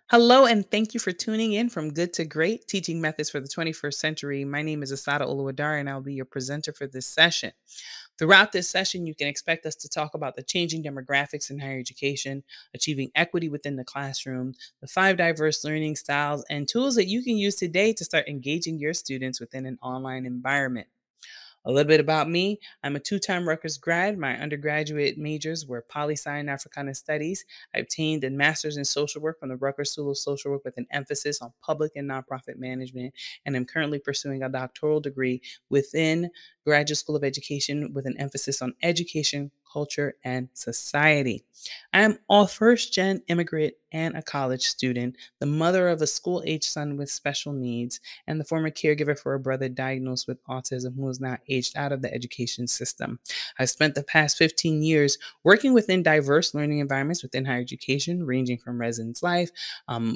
Hello, and thank you for tuning in from Good to Great Teaching Methods for the 21st Century. My name is Asada Oluwadari, and I'll be your presenter for this session. Throughout this session, you can expect us to talk about the changing demographics in higher education, achieving equity within the classroom, the five diverse learning styles, and tools that you can use today to start engaging your students within an online environment. A little bit about me. I'm a two-time Rutgers grad. My undergraduate majors were poli-sci and Africana studies. I obtained a master's in social work from the Rutgers School of Social Work with an emphasis on public and nonprofit management. And I'm currently pursuing a doctoral degree within Graduate School of Education with an emphasis on education, culture, and society. I am a first gen immigrant and a college student, the mother of a school age son with special needs, and the former caregiver for a brother diagnosed with autism who is now aged out of the education system. I've spent the past 15 years working within diverse learning environments within higher education, ranging from residence life,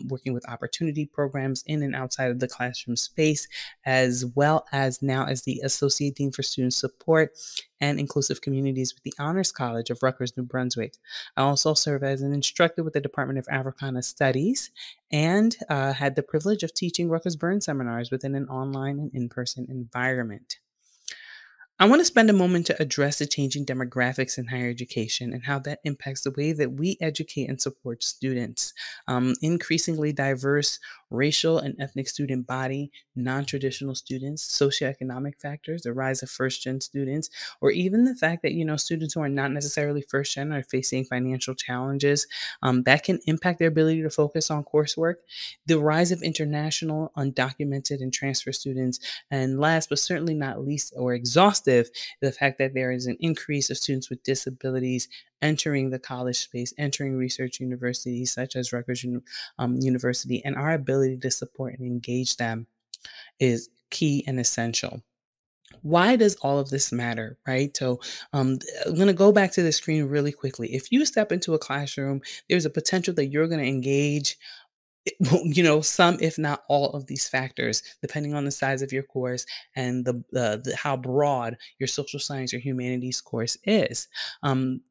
working with opportunity programs in and outside of the classroom space, as well as now as the Associate Dean for Student Support and Inclusive Communities with the Honors College of Rutgers, New Brunswick. I also serve as an instructor with the Department of Africana Studies and had the privilege of teaching Rutgers Burn seminars within an online and in person environment. I want to spend a moment to address the changing demographics in higher education and how that impacts the way that we educate and support students. Increasingly diverse racial and ethnic student body, non traditional students, socioeconomic factors, the rise of first gen students, or even the fact that, students who are not necessarily first gen are facing financial challenges that can impact their ability to focus on coursework. The rise of international, undocumented, and transfer students, and last but certainly not least or exhaustive, the fact that there is an increase of students with disabilities entering the college space, entering research universities such as Rutgers University, and our ability to support and engage them is key and essential. Why does all of this matter, right? I'm going to go back to the screen really quickly. If you step into a classroom, there's a potential that you're going to engage some, if not all, of these factors, depending on the size of your course and the how broad your social science or humanities course is.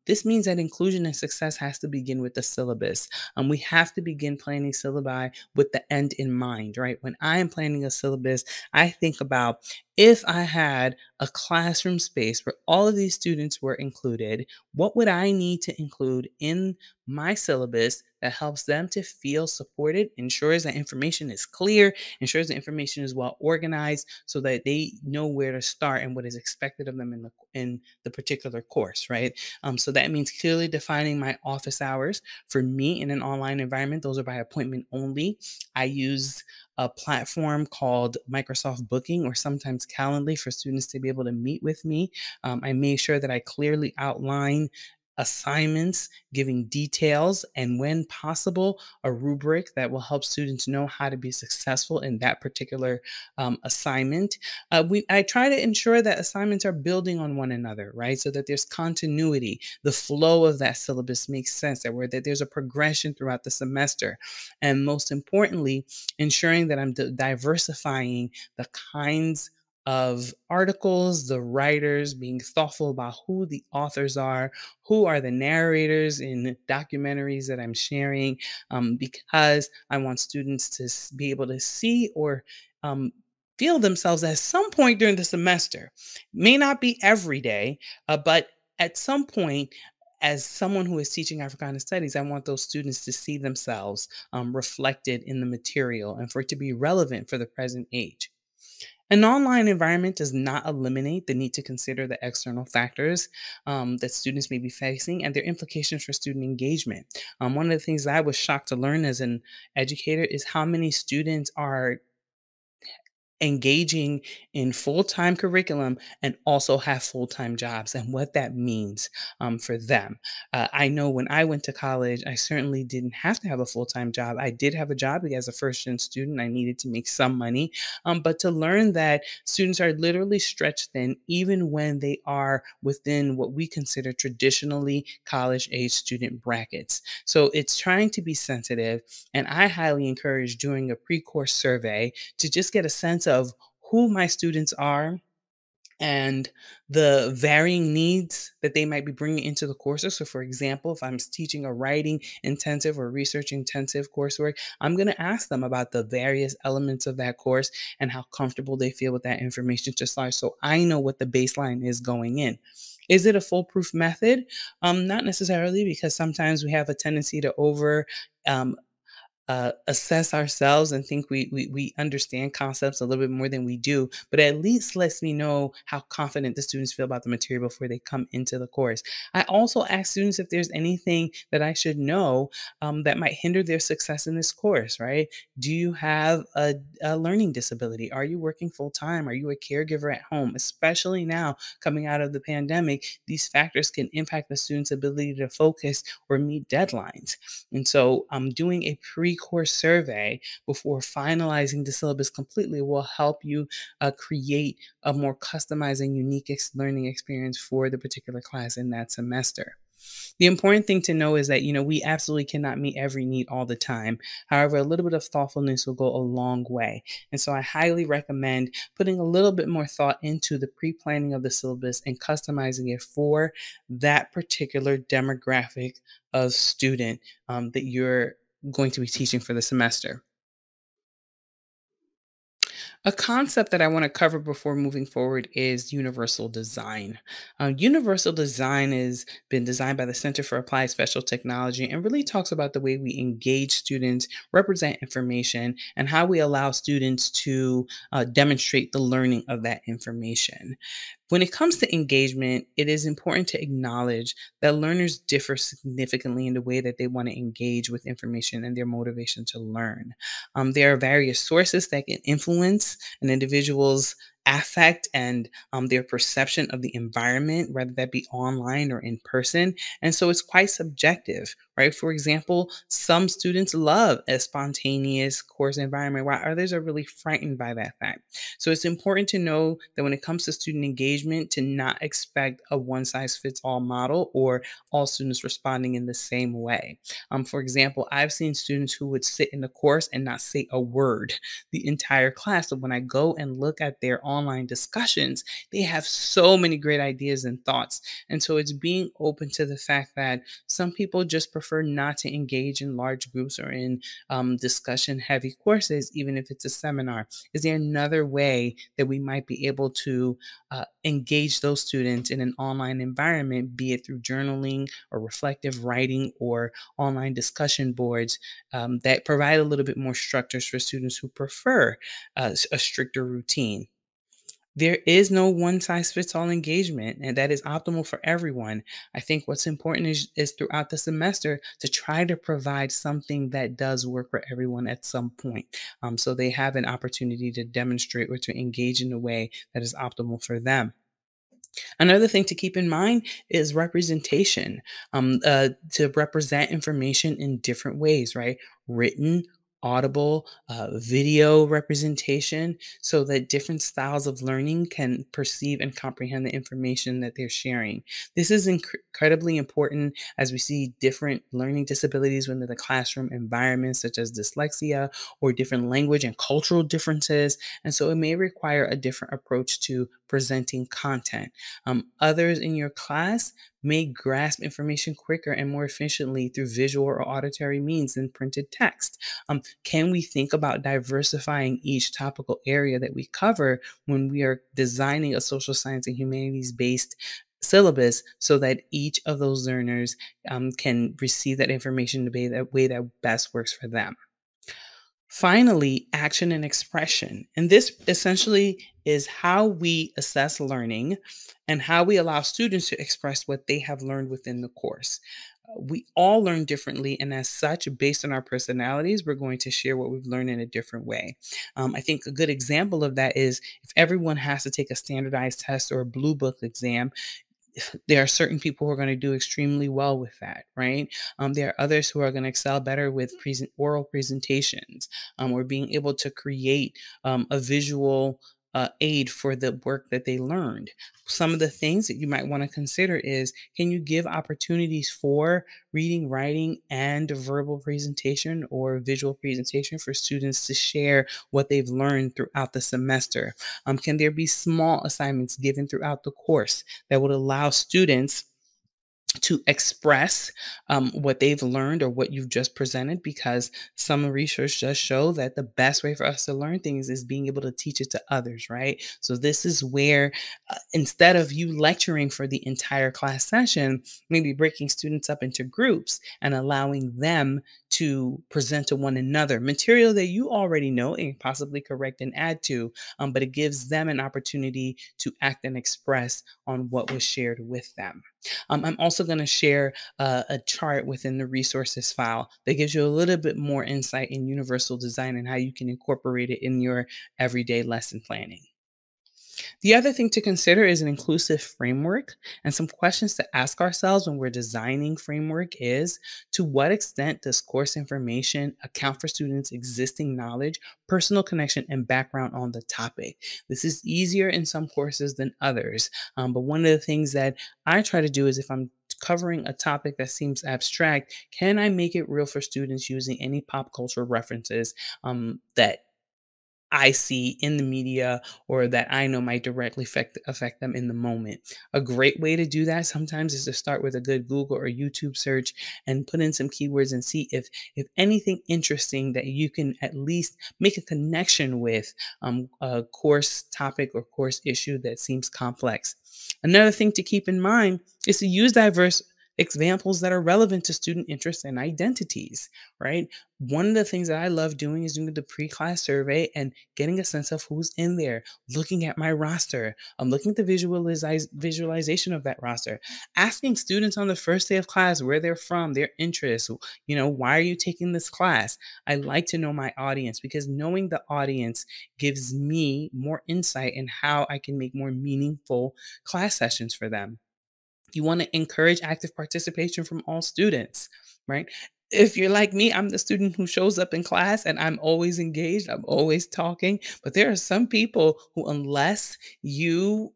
This means that inclusion and success has to begin with the syllabus. We have to begin planning syllabi with the end in mind, right? When I am planning a syllabus, I think about if I had a classroom space where all of these students were included, what would I need to include in my syllabus that helps them to feel supported, ensures that information is clear, ensures the information is well organized so that they know where to start and what is expected of them in the particular course, right? So that means clearly defining my office hours. For me in an online environment, those are by appointment only. I use a platform called Microsoft Booking or sometimes Calendly for students to be able to meet with me. I made sure that I clearly outline assignments, giving details, and when possible, a rubric that will help students know how to be successful in that particular assignment. I try to ensure that assignments are building on one another, right? So that there's continuity, the flow of that syllabus makes sense, that there's a progression throughout the semester, and most importantly, ensuring that I'm diversifying the kinds of articles, the writers, being thoughtful about who the authors are, who are the narrators in documentaries that I'm sharing, because I want students to be able to see or um, feel themselves at some point during the semester. May not be every day, but at some point, as someone who is teaching Africana studies, I want those students to see themselves reflected in the material and for it to be relevant for the present age. An online environment does not eliminate the need to consider the external factors that students may be facing and their implications for student engagement. One of the things that I was shocked to learn as an educator is how many students are engaging in full-time curriculum and also have full-time jobs and what that means for them. I know when I went to college, I certainly didn't have to have a full-time job. I did have a job as a first-gen student. I needed to make some money, but to learn that students are literally stretched thin even when they are within what we consider traditionally college-age student brackets. So it's trying to be sensitive, and I highly encourage doing a pre-course survey to just get a sense of who my students are and the varying needs that they might be bringing into the courses. So, for example, if I'm teaching a writing intensive or research intensive coursework, I'm going to ask them about the various elements of that course and how comfortable they feel with that information to start. So I know what the baseline is going in. Is it a foolproof method? Not necessarily, because sometimes we have a tendency to um, assess ourselves and think we understand concepts a little bit more than we do, but at least lets me know how confident the students feel about the material before they come into the course. I also ask students if there's anything that I should know that might hinder their success in this course, right? Do you have a learning disability? Are you working full time? Are you a caregiver at home? Especially now coming out of the pandemic, these factors can impact the student's ability to focus or meet deadlines. And so, doing a pre course survey before finalizing the syllabus completely will help you create a more customized and unique learning experience for the particular class in that semester. The important thing to know is that, we absolutely cannot meet every need all the time. However, a little bit of thoughtfulness will go a long way. And so I highly recommend putting a little bit more thought into the pre planning of the syllabus and customizing it for that particular demographic of student that you're going to be teaching for the semester. A concept that I want to cover before moving forward is universal design. Universal design has been designed by the Center for Applied Special Technology and really talks about the way we engage students, represent information, and how we allow students to demonstrate the learning of that information. When it comes to engagement, it is important to acknowledge that learners differ significantly in the way that they want to engage with information and their motivation to learn. There are various sources that can influence an individual's affect and their perception of the environment, whether that be online or in person. And so it's quite subjective, right? For example, some students love a spontaneous course environment, while others are really frightened by that fact. So it's important to know that when it comes to student engagement, to not expect a one size fits all model or all students responding in the same way. For example, I've seen students who would sit in the course and not say a word the entire class. So when I go and look at their online discussions, they have so many great ideas and thoughts. And so it's being open to the fact that some people just prefer not to engage in large groups or in discussion heavy courses, even if it's a seminar. Is there another way that we might be able to engage those students in an online environment, be it through journaling or reflective writing or online discussion boards that provide a little bit more structures for students who prefer a stricter routine? There is no one size fits all engagement, and that is optimal for everyone. I think what's important is throughout the semester to try to provide something that does work for everyone at some point. So they have an opportunity to demonstrate or to engage in a way that is optimal for them. Another thing to keep in mind is representation, to represent information in different ways, right? Written, audible, video representation, so that different styles of learning can perceive and comprehend the information that they're sharing. This is incredibly important as we see different learning disabilities within the classroom environment, such as dyslexia or different language and cultural differences. And so it may require a different approach to presenting content. Others in your class may grasp information quicker and more efficiently through visual or auditory means than printed text. Can we think about diversifying each topical area that we cover when we are designing a social science and humanities based syllabus so that each of those learners can receive that information the way that best works for them? Finally, action and expression. And this essentially is how we assess learning and how we allow students to express what they have learned within the course. We all learn differently, and as such, based on our personalities, we're going to share what we've learned in a different way. I think a good example of that is if everyone has to take a standardized test or a blue book exam, there are certain people who are going to do extremely well with that, right? There are others who are going to excel better with oral presentations or being able to create a visual aid for the work that they learned. Some of the things that you might want to consider is, can you give opportunities for reading, writing, and verbal presentation or visual presentation for students to share what they've learned throughout the semester? Can there be small assignments given throughout the course that would allow students to express what they've learned or what you've just presented? Because some research does show that the best way for us to learn things is being able to teach it to others, right? So this is where instead of you lecturing for the entire class session, maybe breaking students up into groups and allowing them to present to one another material that you already know and possibly correct and add to, but it gives them an opportunity to act and express on what was shared with them. I'm also going to share a chart within the resources file that gives you a little bit more insight in universal design and how you can incorporate it in your everyday lesson planning. The other thing to consider is an inclusive framework, and some questions to ask ourselves when we're designing framework is, to what extent does course information account for students' existing knowledge, personal connection, and background on the topic? This is easier in some courses than others, but one of the things that I try to do is, if I'm covering a topic that seems abstract, can I make it real for students using any pop culture references that I see in the media or that I know might directly affect them in the moment? A great way to do that sometimes is to start with a good Google or YouTube search and put in some keywords and see if anything interesting that you can at least make a connection with a course topic or course issue that seems complex. Another thing to keep in mind is to use diverse examples that are relevant to student interests and identities, right? One of the things that I love doing is doing the pre-class survey and getting a sense of who's in there, looking at my roster. I'm looking at the visualization of that roster, asking students on the first day of class where they're from, their interests, why are you taking this class? I like to know my audience because knowing the audience gives me more insight in how I can make more meaningful class sessions for them. You want to encourage active participation from all students, right? If you're like me, I'm the student who shows up in class and I'm always engaged, I'm always talking. But there are some people who, unless you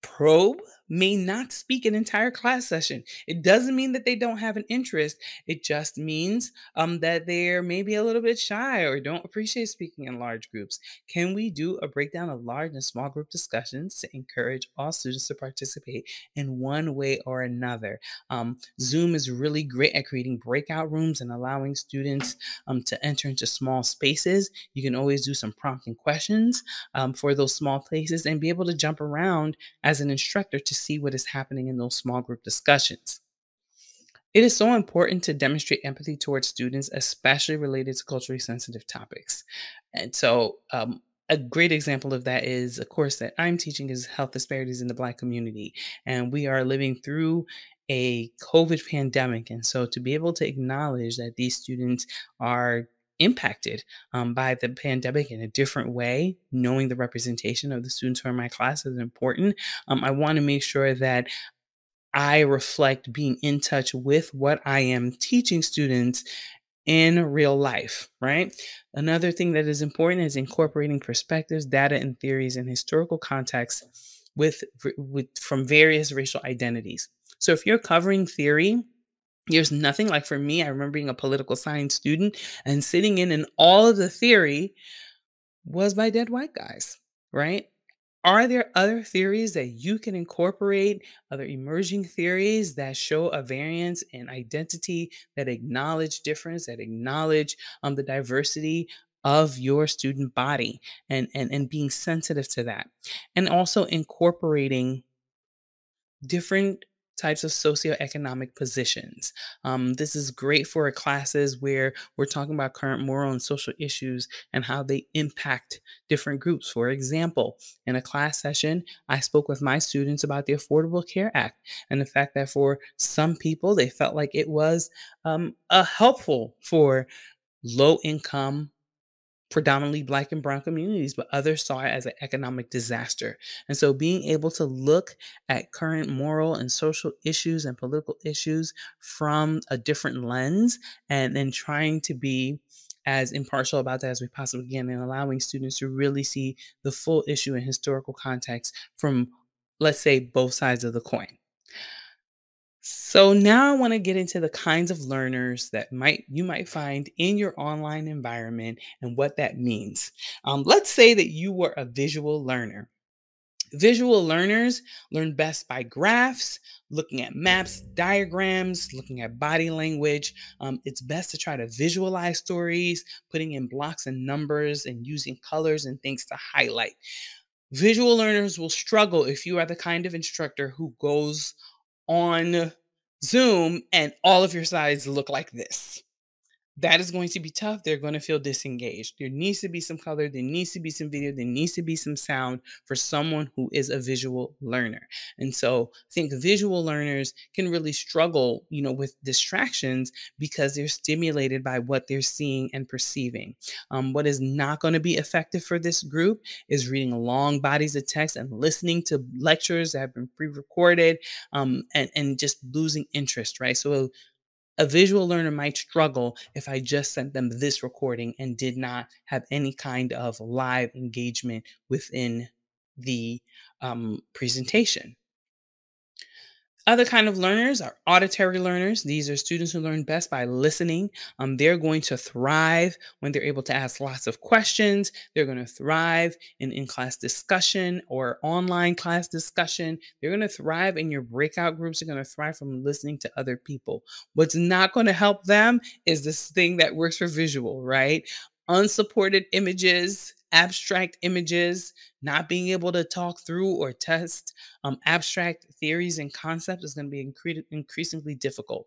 probe, may not speak an entire class session. It doesn't mean that they don't have an interest. It just means that they're maybe a little bit shy or don't appreciate speaking in large groups. Can we do a breakdown of large and small group discussions to encourage all students to participate in one way or another? Zoom is really great at creating breakout rooms and allowing students to enter into small spaces. You can always do some prompting questions for those small places and be able to jump around as an instructor to see what is happening in those small group discussions. It is so important to demonstrate empathy towards students, especially related to culturally sensitive topics. And so, a great example of that is a course that I'm teaching is health disparities in the Black community. And we are living through a COVID pandemic. And so, to be able to acknowledge that these students are impacted by the pandemic in a different way, knowing the representation of the students who are in my class is important. I want to make sure that I reflect being in touch with what I am teaching students in real life, right? Another thing that is important is incorporating perspectives, data, and theories in historical contexts with from various racial identities. So if you're covering theory, there's nothing like, for me, I remember being a political science student and sitting in, and all of the theory was by dead white guys, right? Are there other theories that you can incorporate, other emerging theories that show a variance in identity, that acknowledge difference, that acknowledge the diversity of your student body, and being sensitive to that? And also incorporating different types of socioeconomic positions. This is great for classes where we're talking about current moral and social issues and how they impact different groups. For example, in a class session, I spoke with my students about the Affordable Care Act and the fact that for some people, they felt like it was helpful for low income, predominantly Black and brown communities, but others saw it as an economic disaster. And so being able to look at current moral and social issues and political issues from a different lens, and then trying to be as impartial about that as we possibly can, and allowing students to really see the full issue and historical context from, let's say, both sides of the coin. So now I want to get into the kinds of learners that might you might find in your online environment and what that means. Let's say that you were a visual learner. Visual learners learn best by graphs, looking at maps, diagrams, looking at body language. It's best to try to visualize stories, putting in blocks and numbers, and using colors and things to highlight. Visual learners will struggle if you are the kind of instructor who goes on Zoom and all of your slides look like this. That is going to be tough. They're going to feel disengaged. There needs to be some color, there needs to be some video, there needs to be some sound for someone who is a visual learner. And so I think visual learners can really struggle, with distractions because they're stimulated by what they're seeing and perceiving. What is not going to be effective for this group is reading long bodies of text and listening to lectures that have been pre-recorded, and just losing interest, right? So a visual learner might struggle if I just sent them this recording and did not have any kind of live engagement within the presentation. Other kind of learners are auditory learners. These are students who learn best by listening. They're going to thrive when they're able to ask lots of questions. They're going to thrive in in-class discussion or online class discussion. They're going to thrive in your breakout groups. They're going to thrive from listening to other people. What's not going to help them is this thing that works for visual, right? Unsupported images, abstract images, not being able to talk through or test abstract theories and concepts is going to be increasingly difficult.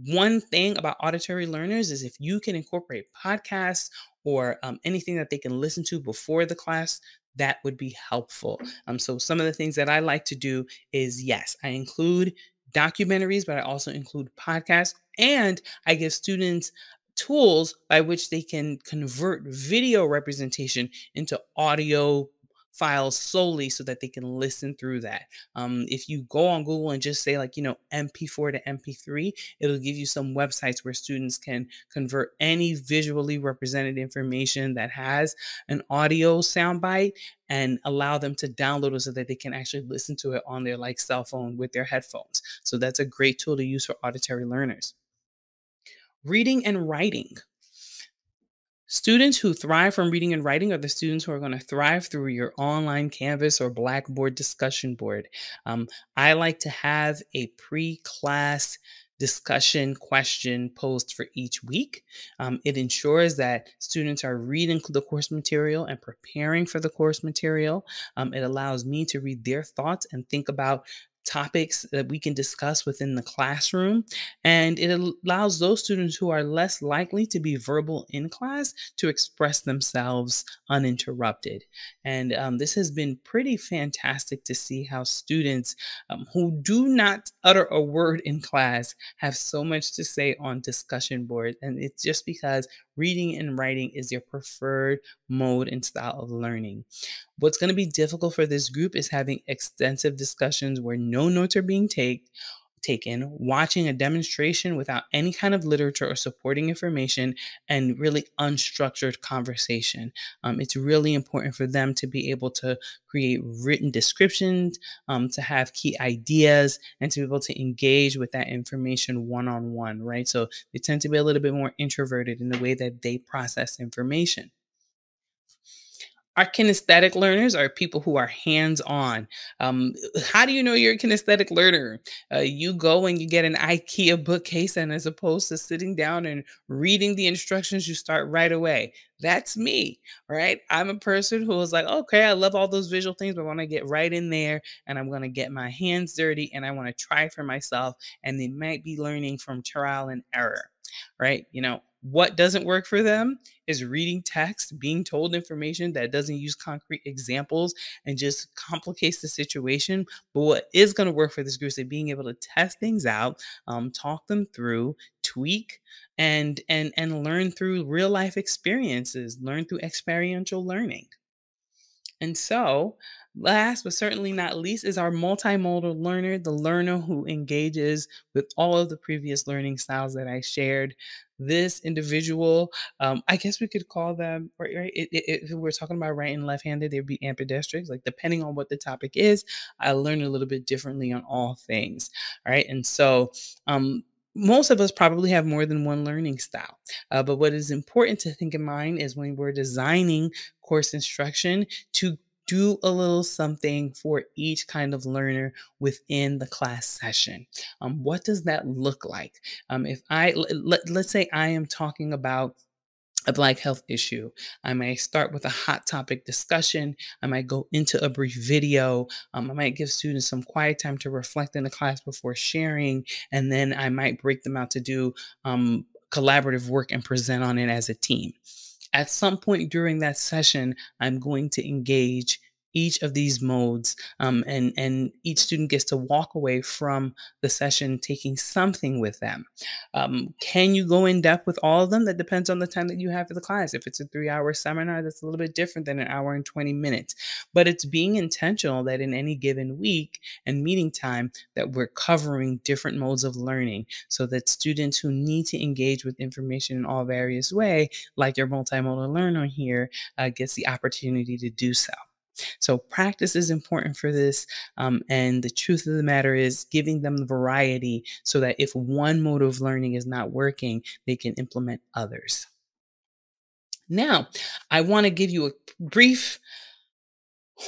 One thing about auditory learners is if you can incorporate podcasts or anything that they can listen to before the class, that would be helpful. So some of the things that I like to do is, yes, I include documentaries, but I also include podcasts, and I give students tools by which they can convert video representation into audio files solely so that they can listen through that. If you go on Google and just say, like, MP4 to MP3, it'll give you some websites where students can convert any visually represented information that has an audio soundbite and allow them to download it so that they can actually listen to it on their cell phone with their headphones. So that's a great tool to use for auditory learners. Reading and writing. Students who thrive from reading and writing are the students who are going to thrive through your online Canvas or Blackboard discussion board. I like to have a pre-class discussion question posed for each week. It ensures that students are reading the course material and preparing for the course material. It allows me to read their thoughts and think about topics that we can discuss within the classroom. And it allows those students who are less likely to be verbal in class to express themselves uninterrupted. And this has been pretty fantastic to see how students who do not utter a word in class have so much to say on discussion boards. And it's just because reading and writing is your preferred mode and style of learning. What's going to be difficult for this group is having extensive discussions where no notes are being taken, watching a demonstration without any kind of literature or supporting information, and really unstructured conversation. It's really important for them to be able to create written descriptions, to have key ideas, and to be able to engage with that information one-on-one, right? So they tend to be a little bit more introverted in the way that they process information. Our kinesthetic learners are people who are hands-on. How do you know you're a kinesthetic learner? You go and you get an IKEA bookcase, and as opposed to sitting down and reading the instructions, you start right away. That's me, right? I'm a person who is like, okay, I love all those visual things, but I want to get right in there and I'm going to get my hands dirty and I want to try for myself. And they might be learning from trial and error, right? What doesn't work for them is reading text, being told information that doesn't use concrete examples and just complicates the situation. But what is going to work for this group is being able to test things out, talk them through, tweak, and learn through real life experiences, learn through experiential learning. And so, last but certainly not least, is our multimodal learner, the learner who engages with all of the previous learning styles that I shared. This individual, I guess we could call them, right? If we're talking about right and left handed, they'd be ambidextrous. Like, depending on what the topic is, I learn a little bit differently on all things. All right. And so, most of us probably have more than one learning style. But what is important to think in mind is when we're designing course instruction to do a little something for each kind of learner within the class session. What does that look like? If I let's say I am talking about a Black health issue. I might start with a hot topic discussion. I might go into a brief video. I might give students some quiet time to reflect in the class before sharing. And then I might break them out to do collaborative work and present on it as a team. At some point during that session, I'm going to engage each of these modes, and each student gets to walk away from the session taking something with them. Can you go in depth with all of them? That depends on the time that you have for the class. If it's a 3 hour seminar, that's a little bit different than an hour and 20 minutes. But it's being intentional that in any given week and meeting time that we're covering different modes of learning so that students who need to engage with information in all various ways, like your multimodal learner here, gets the opportunity to do so. So practice is important for this. And the truth of the matter is giving them the variety so that if one mode of learning is not working, they can implement others. Now, I want to give you a brief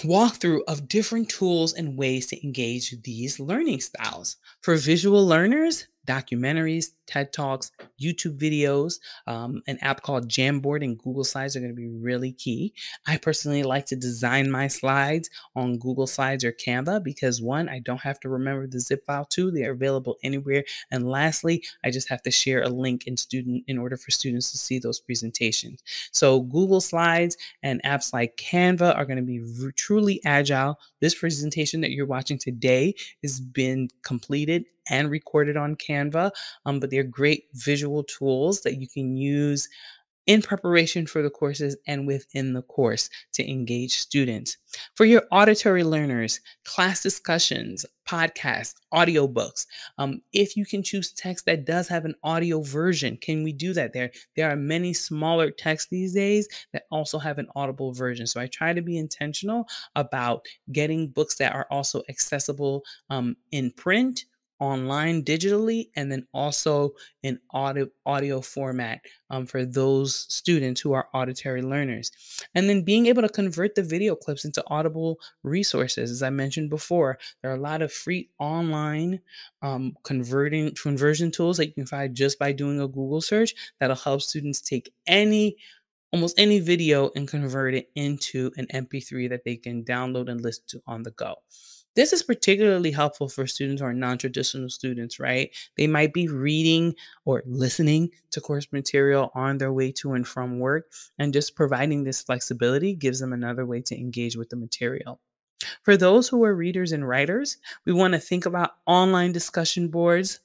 walkthrough of different tools and ways to engage these learning styles. For visual learners, documentaries, TED Talks, YouTube videos, an app called Jamboard and Google Slides are going to be really key. I personally like to design my slides on Google Slides or Canva because one, I don't have to remember the zip file. Two, they are available anywhere. And lastly, I just have to share a link in order for students to see those presentations. So Google Slides and apps like Canva are going to be truly agile. This presentation that you're watching today has been completed and recorded on Canva, but they're great visual tools that you can use in preparation for the courses and within the course to engage students. For your auditory learners, class discussions, podcasts, audiobooks. If you can choose text that does have an audio version, can we do that? There are many smaller texts these days that also have an audible version. So I try to be intentional about getting books that are also accessible in print, online digitally, and then also in audio format for those students who are auditory learners. And then being able to convert the video clips into audible resources. As I mentioned before, there are a lot of free online conversion tools that you can find just by doing a Google search that'll help students take almost any video and convert it into an MP3 that they can download and listen to on the go. This is particularly helpful for students who are non-traditional students, right? They might be reading or listening to course material on their way to and from work, and just providing this flexibility gives them another way to engage with the material. For those who are readers and writers, we want to think about online discussion boards,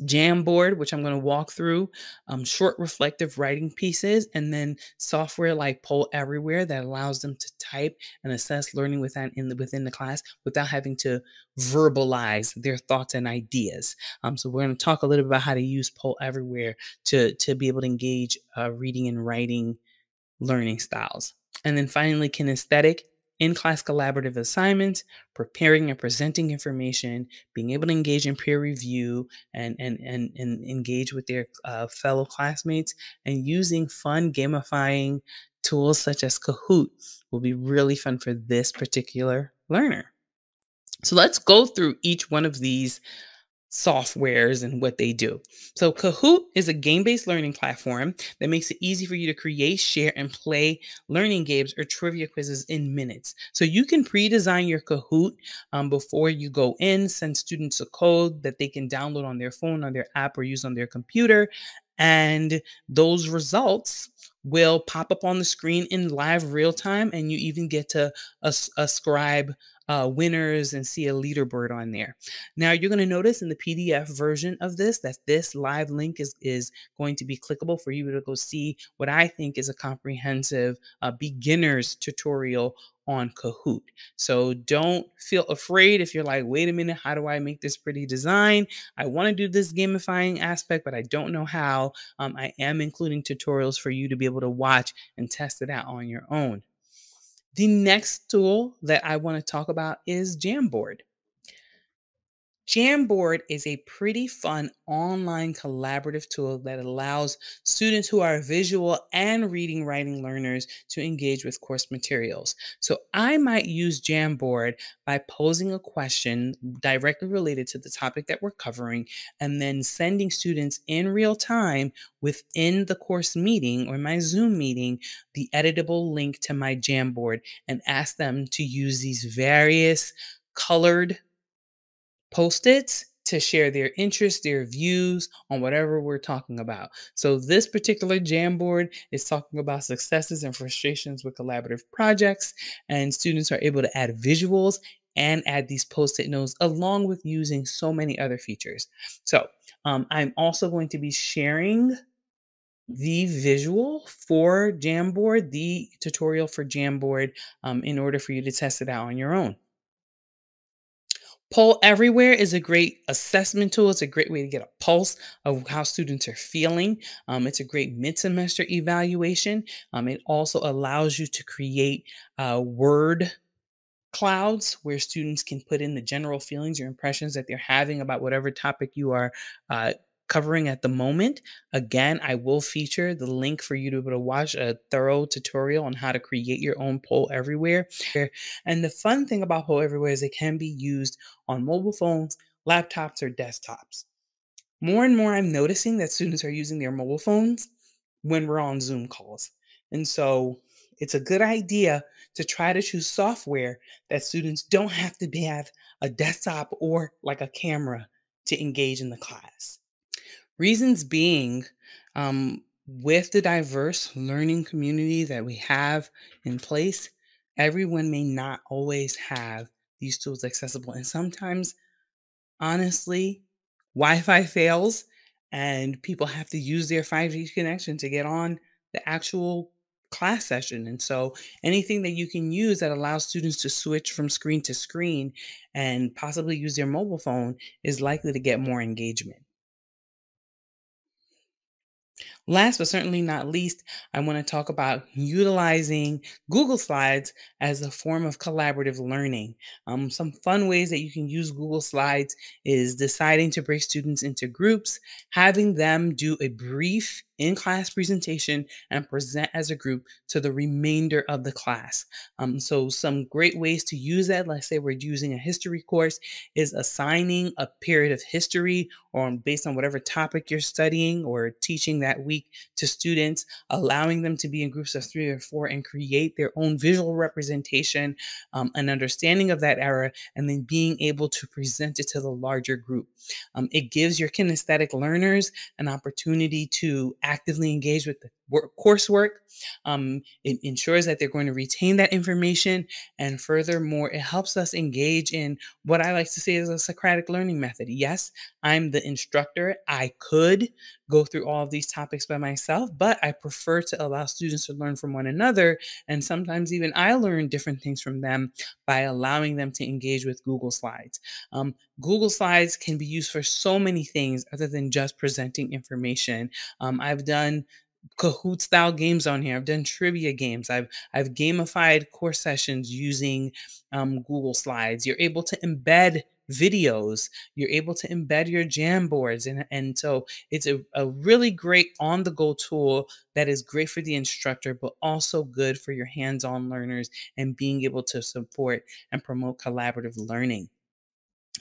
Jamboard, which I'm going to walk through, short reflective writing pieces, and then software like Poll Everywhere that allows them to type and assess learning within the class without having to verbalize their thoughts and ideas. So we're going to talk a little bit about how to use Poll Everywhere to be able to engage reading and writing learning styles. And then finally, kinesthetic, in class collaborative assignments, preparing and presenting information, being able to engage in peer review and engage with their fellow classmates, and using fun gamifying tools such as Kahoot will be really fun for this particular learner. So let's go through each one of these softwares and what they do. So Kahoot is a game-based learning platform that makes it easy for you to create, share, and play learning games or trivia quizzes in minutes. So you can pre-design your Kahoot before you go in, send students a code that they can download on their phone, on their app, or use on their computer. And those results will pop up on the screen in live real time, and you even get to ascribe winners and see a leaderboard on there. Now you're going to notice in the PDF version of this that this live link is going to be clickable for you to go see what I think is a comprehensive beginner's tutorial on Kahoot. So don't feel afraid if you're like, wait a minute, how do I make this pretty design? I want to do this gamifying aspect, but I don't know how. I am including tutorials for you to be able to watch and test it out on your own. The next tool that I want to talk about is Jamboard. Jamboard is a pretty fun online collaborative tool that allows students who are visual and reading writing learners to engage with course materials. So I might use Jamboard by posing a question directly related to the topic that we're covering and then sending students in real time within the course meeting or my Zoom meeting the editable link to my Jamboard and ask them to use these various colored Post-its to share their interests, their views on whatever we're talking about. So this particular Jamboard is talking about successes and frustrations with collaborative projects, and students are able to add visuals and add these post-it notes along with using so many other features. So I'm also going to be sharing the visual for Jamboard, the tutorial for Jamboard, in order for you to test it out on your own. Poll Everywhere is a great assessment tool. It's a great way to get a pulse of how students are feeling. It's a great mid-semester evaluation. It also allows you to create word clouds where students can put in the general feelings or impressions that they're having about whatever topic you are covering at the moment. Again, I will feature the link for you to be able to watch a thorough tutorial on how to create your own Poll Everywhere. And the fun thing about Poll Everywhere is it can be used on mobile phones, laptops, or desktops. More and more, I'm noticing that students are using their mobile phones when we're on Zoom calls. And so it's a good idea to try to choose software that students don't have to have a desktop or like a camera to engage in the class. Reasons being, with the diverse learning community that we have in place, everyone may not always have these tools accessible. And sometimes, honestly, Wi Fi fails and people have to use their 5G connection to get on the actual class session. And so, anything that you can use that allows students to switch from screen to screen and possibly use their mobile phone is likely to get more engagement. Last but certainly not least, I want to talk about utilizing Google Slides as a form of collaborative learning. Some fun ways that you can use Google Slides is deciding to break students into groups, having them do a brief in class presentation and present as a group to the remainder of the class. So, some great ways to use that, let's say we're using a history course, is assigning a period of history or based on whatever topic you're studying or teaching that week to students, allowing them to be in groups of 3 or 4 and create their own visual representation, an understanding of that era, and then being able to present it to the larger group. It gives your kinesthetic learners an opportunity to actively engage with the coursework. It ensures that they're going to retain that information. And furthermore, it helps us engage in what I like to say is a Socratic learning method. Yes, I'm the instructor. I could go through all of these topics by myself, but I prefer to allow students to learn from one another. And sometimes even I learn different things from them by allowing them to engage with Google Slides. Google Slides can be used for so many things other than just presenting information. I've done Kahoot style games on here. I've done trivia games. I've gamified course sessions using Google Slides. You're able to embed videos. You're able to embed your Jamboards, and so it's a really great on the go tool that is great for the instructor, but also good for your hands on learners and being able to support and promote collaborative learning.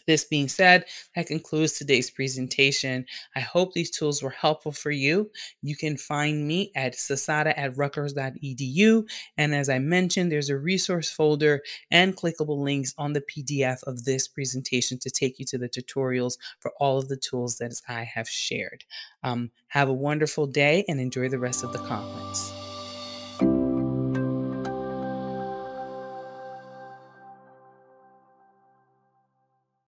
This being said, that concludes today's presentation. I hope these tools were helpful for you. You can find me at sasada@rutgers.edu. And as I mentioned, there's a resource folder and clickable links on the PDF of this presentation to take you to the tutorials for all of the tools that I have shared. Have a wonderful day and enjoy the rest of the conference.